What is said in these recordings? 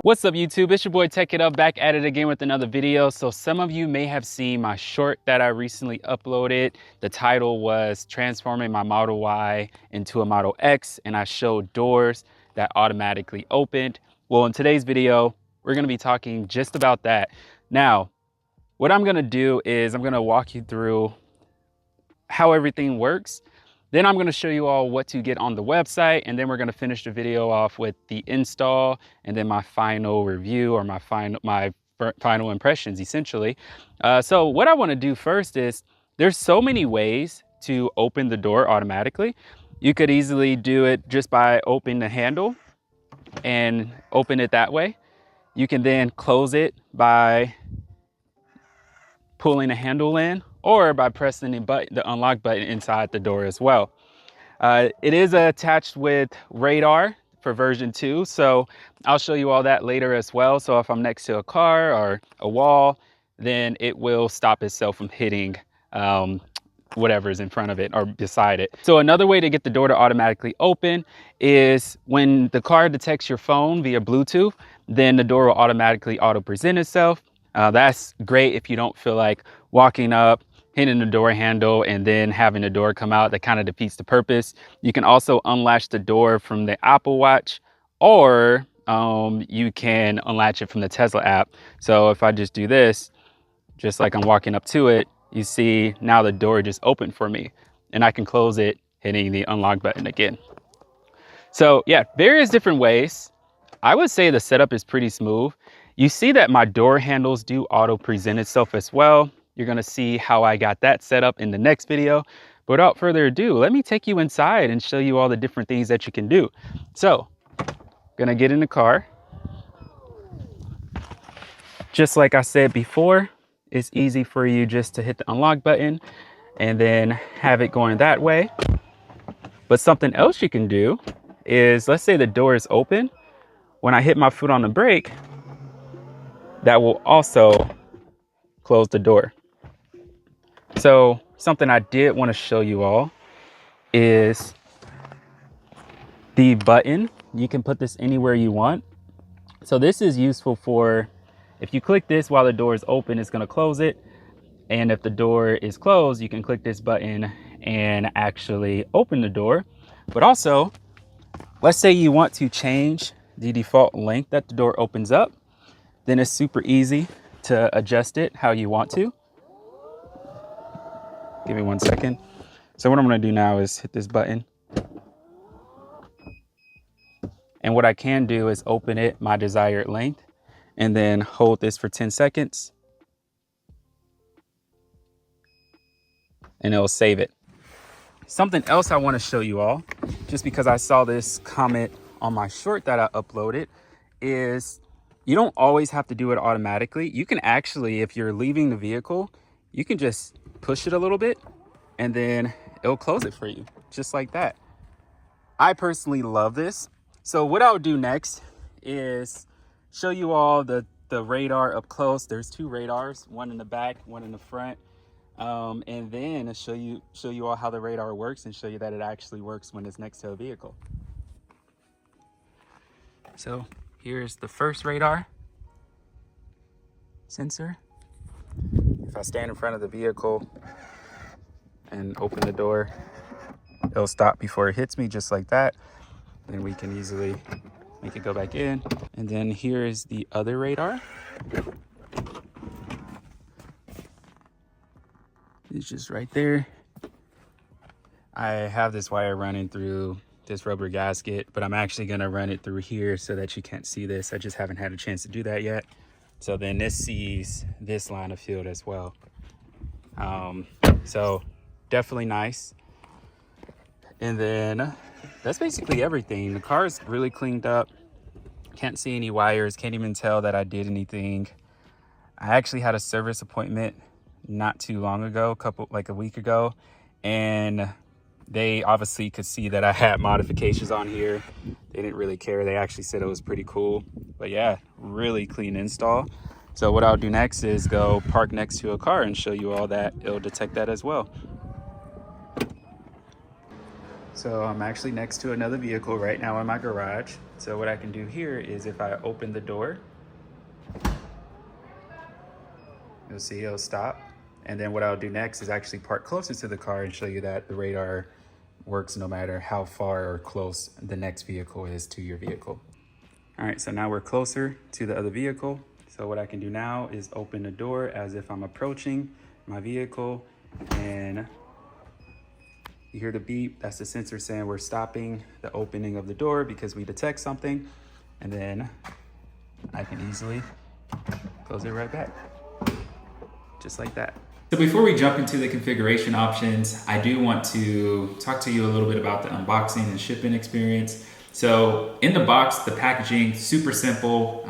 What's up YouTube? It's your boy Tech It Up, back at it again with another video. So some of you may have seen my short that I recently uploaded. The title was transforming my Model Y into a Model X, and I showed doors that automatically opened. Well, in today's video, we're gonna be talking just about that. Now, what I'm gonna do is I'm gonna walk you through how everything works. Then I'm going to show you all what to get on the website, and then we're going to finish the video off with the install and then my final review, or my final impressions essentially. So what I want to do first is there's so many ways to open the door automatically. You could easily do it just by opening the handle and open it that way. You can then close it by pulling the handle in, or by pressing the unlock button inside the door as well. It is attached with radar for version 2, so I'll show you all that later as well. So if I'm next to a car or a wall, then it will stop itself from hitting whatever is in front of it or beside it. So another way to get the door to automatically open is when the car detects your phone via Bluetooth, then the door will automatically auto-present itself. That's great if you don't feel like walking up, hitting the door handle, and then having the door come out. That kind of defeats the purpose. You can also unlatch the door from the Apple Watch, or you can unlatch it from the Tesla app. So if I just do this, just like I'm walking up to it, you see now the door just opened for me, and I can close it hitting the unlock button again. So yeah, various different ways. I would say the setup is pretty smooth. You see that my door handles do auto present itself as well. You're gonna see how I got that set up in the next video. But without further ado, let me take you inside and show you all the different things that you can do. So, gonna get in the car. Just like I said before, it's easy for you just to hit the unlock button and then have it going that way. But something else you can do is, let's say the door is open. When I hit my foot on the brake, that will also close the door. So something I did want to show you all is the button. You can put this anywhere you want. So this is useful for, if you click this while the door is open, it's going to close it. And if the door is closed, you can click this button and actually open the door. But also, let's say you want to change the default length that the door opens up. Then it's super easy to adjust it how you want to. Give me 1 second. So what I'm gonna do now is hit this button. And what I can do is open it my desired length and then hold this for 10 seconds. And it'll save it. Something else I wanna show you all, just because I saw this comment on my short that I uploaded, is you don't always have to do it automatically. You can actually, if you're leaving the vehicle, you can just push it a little bit and then it'll close it for you, just like that. I personally love this. So what I'll do next is show you all the radar up close. There's 2 radars, one in the back, one in the front. And then show you all how the radar works and show you that it actually works when it's next to a vehicle. So here's the first radar sensor. If I stand in front of the vehicle and open the door, it'll stop before it hits me, just like that. Then we can easily make it go back in. And then here is the other radar. It's just right there. I have this wire running through this rubber gasket, but I'm actually gonna run it through here so that you can't see this. I just haven't had a chance to do that yet. So then this sees this line of field as well. So definitely nice. And then that's basically everything. The car is really cleaned up. Can't see any wires, can't even tell that I did anything. I actually had a service appointment not too long ago, like a week ago, and they obviously could see that I had modifications on here. They didn't really care. They actually said it was pretty cool. But yeah, really clean install. So what I'll do next is go park next to a car and show you all that. It'll detect that as well. So I'm actually next to another vehicle right now in my garage. So what I can do here is if I open the door, you'll see it'll stop. And then what I'll do next is actually park closer to the car and show you that the radar works no matter how far or close the next vehicle is to your vehicle. All right, so now we're closer to the other vehicle. So what I can do now is open the door as if I'm approaching my vehicle, and you hear the beep. That's the sensor saying we're stopping the opening of the door because we detect something. And then I can easily close it right back, just like that. So before we jump into the configuration options, I do want to talk to you a little bit about the unboxing and shipping experience. So in the box, the packaging, super simple.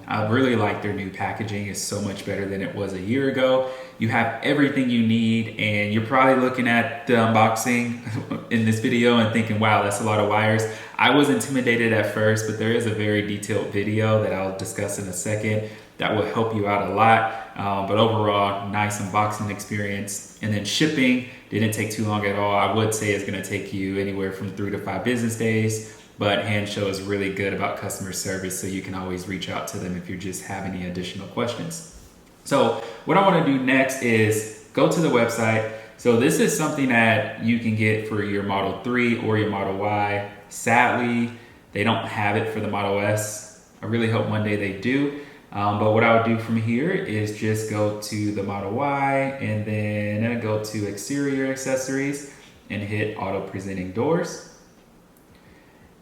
I really like their new packaging. It's so much better than it was a year ago. You have everything you need, and you're probably looking at the unboxing in this video and thinking, wow, that's a lot of wires. I was intimidated at first, but there is a very detailed video that I'll discuss in a second that will help you out a lot. But overall, nice unboxing experience. And then shipping didn't take too long at all. I would say it's gonna take you anywhere from 3 to 5 business days. But Hansshow is really good about customer service, so you can always reach out to them if you just have any additional questions. So what I want to do next is go to the website. So this is something that you can get for your Model 3 or your Model Y. Sadly, they don't have it for the Model S. I really hope one day they do. But what I would do from here is just go to the Model Y and then go to exterior accessories and hit auto presenting doors.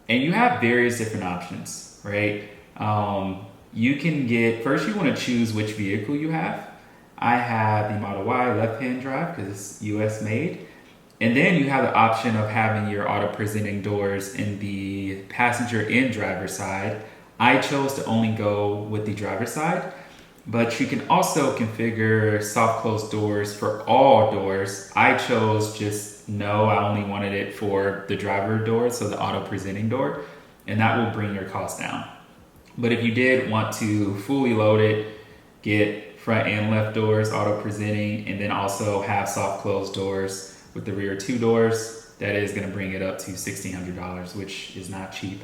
And you have various different options, right? You can get, first you want to choose which vehicle you have. I have the Model Y left-hand drive because it's US made. And then you have the option of having your auto presenting doors in the passenger and driver side. I chose to only go with the driver side, but you can also configure soft close doors for all doors. I chose just no, I only wanted it for the driver door, so the auto presenting door, and that will bring your cost down. But if you did want to fully load it, get front and left doors, auto presenting, and then also have soft close doors with the rear 2 doors, that is gonna bring it up to $1,600, which is not cheap.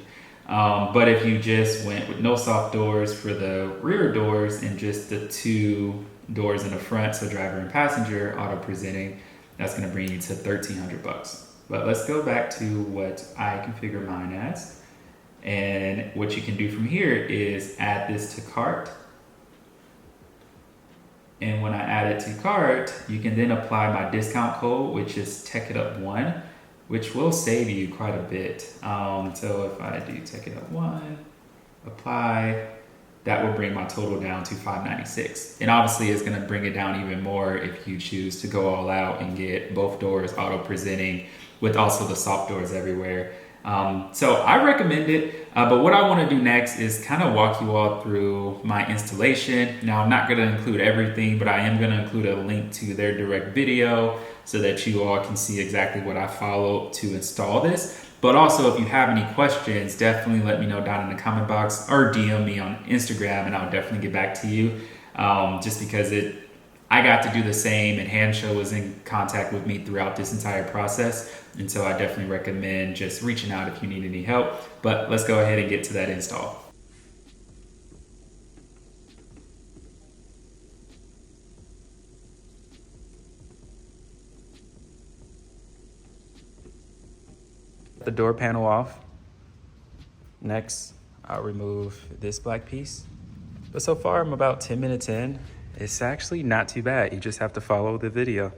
But if you just went with no soft doors for the rear doors and just the 2 doors in the front, so driver and passenger auto presenting, that's gonna bring you to $1,300. But let's go back to what I configure mine as. And what you can do from here is add this to cart. And when I add it to cart, you can then apply my discount code, which is TechItUp1, which will save you quite a bit. So if I do TechItUp1, apply, that will bring my total down to $596. And obviously it's gonna bring it down even more if you choose to go all out and get both doors auto presenting with also the soft doors everywhere. So I recommend it, but what I wanna do next is kind of walk you all through my installation. Now I'm not gonna include everything, but I am gonna include a link to their direct video so that you all can see exactly what I followed to install this. But also if you have any questions, definitely let me know down in the comment box or DM me on Instagram and I'll definitely get back to you. Just because I got to do the same, and Hansshow was in contact with me throughout this entire process. And so I definitely recommend just reaching out if you need any help. But let's go ahead and get to that install. The door panel off. Next, I'll remove this black piece. But so far I'm about 10 minutes in. It's actually not too bad. You just have to follow the video.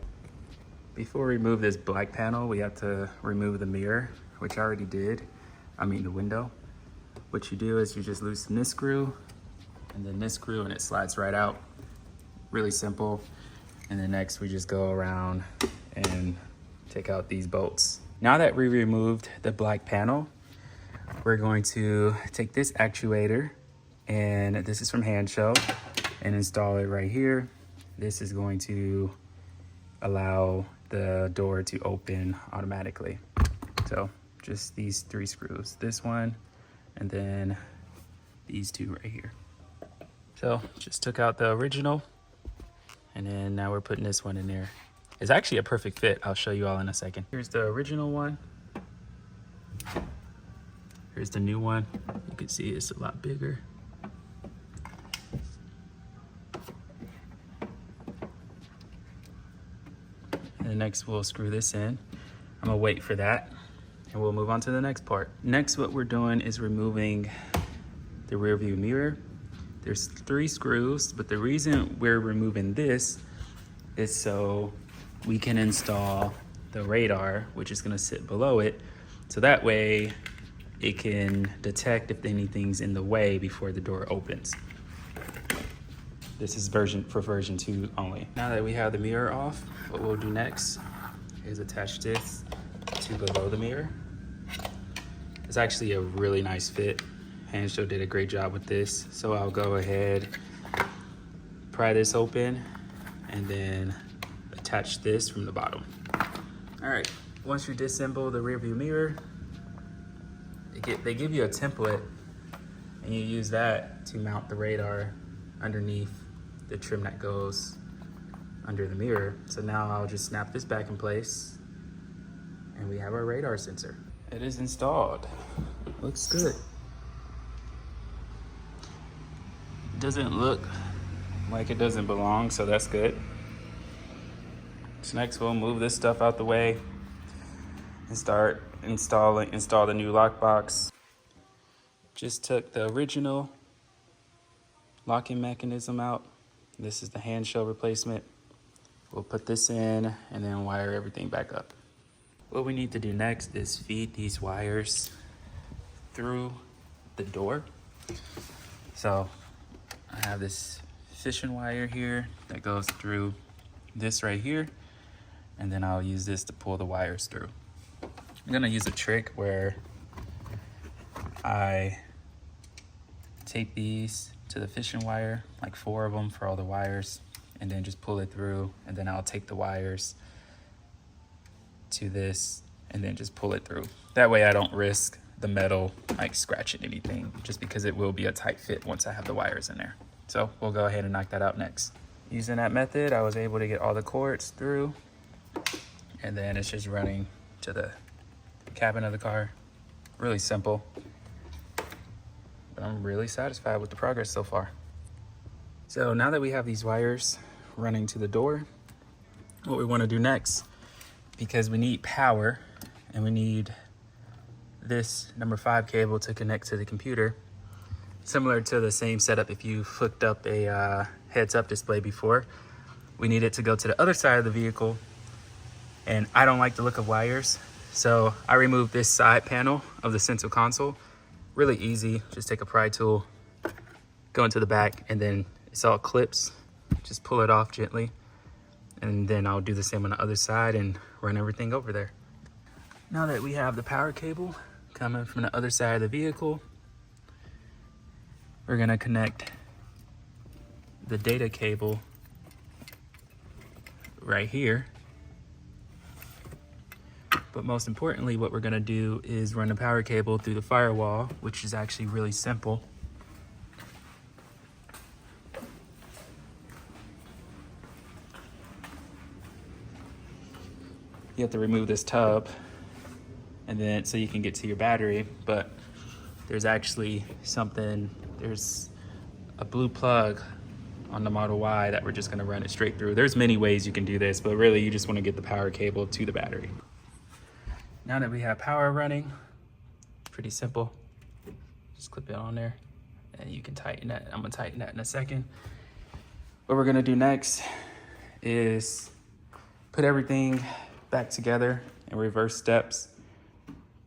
Before we remove this black panel, we have to remove the mirror, which I already did. I mean the window. What you do is you just loosen this screw and then this screw and it slides right out. Really simple. And then next we just go around and take out these bolts. Now that we removed the black panel, we're going to take this actuator, and this is from Hansshow, and install it right here. This is going to allow the door to open automatically. So just these 3 screws, this one, and then these 2 right here. So just took out the original, and then now we're putting this one in there. It's actually a perfect fit. I'll show you all in a second. Here's the original one. Here's the new one. You can see it's a lot bigger. And next we'll screw this in. I'm gonna wait for that and we'll move on to the next part. Next, what we're doing is removing the rear view mirror. There's 3 screws, but the reason we're removing this is so we can install the radar, which is gonna sit below it. So that way it can detect if anything's in the way before the door opens. This is for version 2 only. Now that we have the mirror off, what we'll do next is attach this to below the mirror. It's actually a really nice fit. Hansshow did a great job with this. So I'll go ahead, pry this open, and then attach this from the bottom. All right, once you disassemble the rear view mirror, they give you a template and you use that to mount the radar underneath the trim that goes under the mirror. So now I'll just snap this back in place and we have our radar sensor. It is installed. Looks good. It doesn't look like it doesn't belong, so that's good. So next we'll move this stuff out the way and start install the new lockbox. Just took the original locking mechanism out. This is the Hansshow replacement. We'll put this in and then wire everything back up. What we need to do next is feed these wires through the door. So I have this fishing wire here that goes through this right here, and then I'll use this to pull the wires through. I'm gonna use a trick where I tape these to the fishing wire, like 4 of them for all the wires, and then just pull it through, and then I'll take the wires to this and then just pull it through. That way I don't risk the metal like scratching anything, just because it will be a tight fit once I have the wires in there. So we'll go ahead and knock that out next. Using that method, I was able to get all the cords through, and then it's just running to the cabin of the car. Really simple, but I'm really satisfied with the progress so far. So now that we have these wires running to the door, what we want to do next, because we need power and we need this number 5 cable to connect to the computer, similar to the same setup if you hooked up a heads-up display before. We need it to go to the other side of the vehicle, and I don't like the look of wires, so I removed this side panel of the center console. Really easy, just take a pry tool, go into the back, and then it's all clips. Just pull it off gently, and then I'll do the same on the other side and run everything over there. Now that we have the power cable coming from the other side of the vehicle, we're gonna connect the data cable right here. But most importantly, what we're gonna do is run the power cable through the firewall, which is actually really simple. You have to remove this tub, and then so you can get to your battery, but there's actually there's a blue plug on the Model Y that we're just gonna run it straight through. There's many ways you can do this, but really you just wanna get the power cable to the battery. Now that we have power running, pretty simple. Just clip it on there and you can tighten that. I'm gonna tighten that in a second. What we're gonna do next is put everything back together in reverse steps,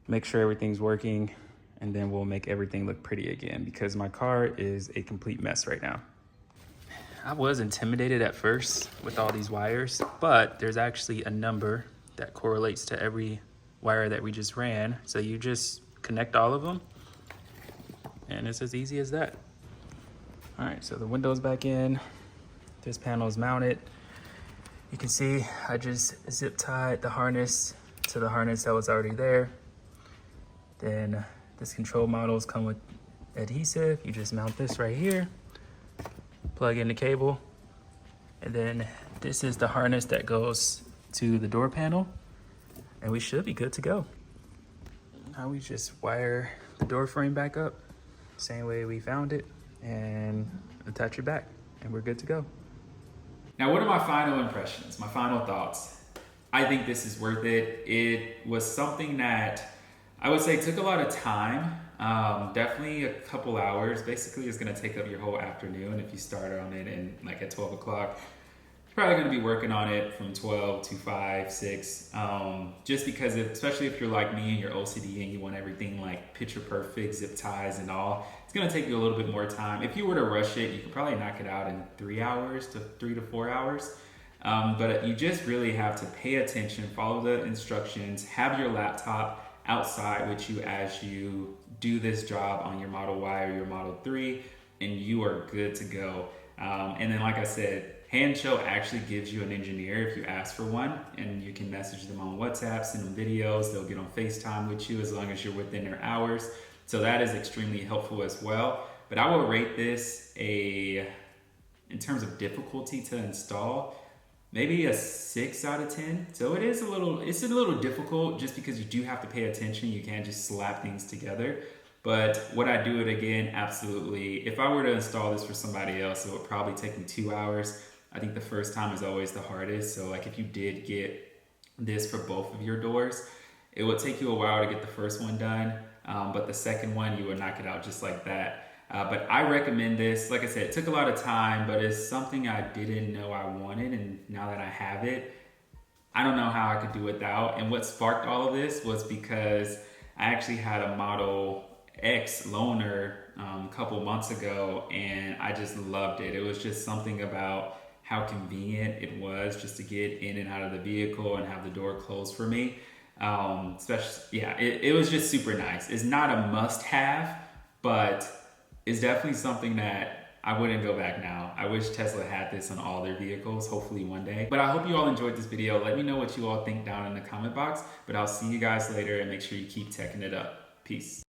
make sure everything's working, and then we'll make everything look pretty again, because my car is a complete mess right now. I was intimidated at first with all these wires, but there's actually a number that correlates to every wire that we just ran. So you just connect all of them, and it's as easy as that. All right, so the window's back in. This panel is mounted. You can see I just zip tied the harness to the harness that was already there. Then this control models come with adhesive. You just mount this right here, plug in the cable, and then this is the harness that goes to the door panel, and we should be good to go. Now we just wire the door frame back up, same way we found it, and attach it back, and we're good to go. Now, what are my final impressions, my final thoughts? I think this is worth it. It was something that I would say took a lot of time, definitely a couple hours. Basically, it's gonna take up your whole afternoon if you start on it and like at 12 o'clock. Probably going to be working on it from 12 to 5, 6, just because especially if you're like me and you're OCD and you want everything like picture perfect, zip ties and all, it's going to take you a little bit more time. If you were to rush it, you could probably knock it out in 3 hours to 3 to 4 hours. But you just really have to pay attention, follow the instructions, have your laptop outside with you as you do this job on your Model Y or your Model 3, and you are good to go. And then, like I said, Hansshow actually gives you an engineer if you ask for one, and you can message them on WhatsApp, send them videos, they'll get on FaceTime with you as long as you're within their hours. So that is extremely helpful as well. But I will rate this in terms of difficulty to install, maybe a 6 out of 10. So it's a little difficult just because you do have to pay attention. You can't just slap things together. But would I do it again? Absolutely. If I were to install this for somebody else, it would probably take me 2 hours. I think the first time is always the hardest. So like if you did get this for both of your doors, it would take you a while to get the first one done. But the second one, you would knock it out just like that. But I recommend this. Like I said, it took a lot of time, but it's something I didn't know I wanted. And now that I have it, I don't know how I could do without. And what sparked all of this was because I actually had a Model X loaner a couple months ago, and I just loved it. It was just something about how convenient it was just to get in and out of the vehicle and have the door closed for me. Especially, yeah, it was just super nice. It's not a must-have, but it's definitely something that I wouldn't go back now. I wish Tesla had this on all their vehicles, hopefully one day. But I hope you all enjoyed this video. Let me know what you all think down in the comment box, but I'll see you guys later, and make sure you keep teching it up. Peace.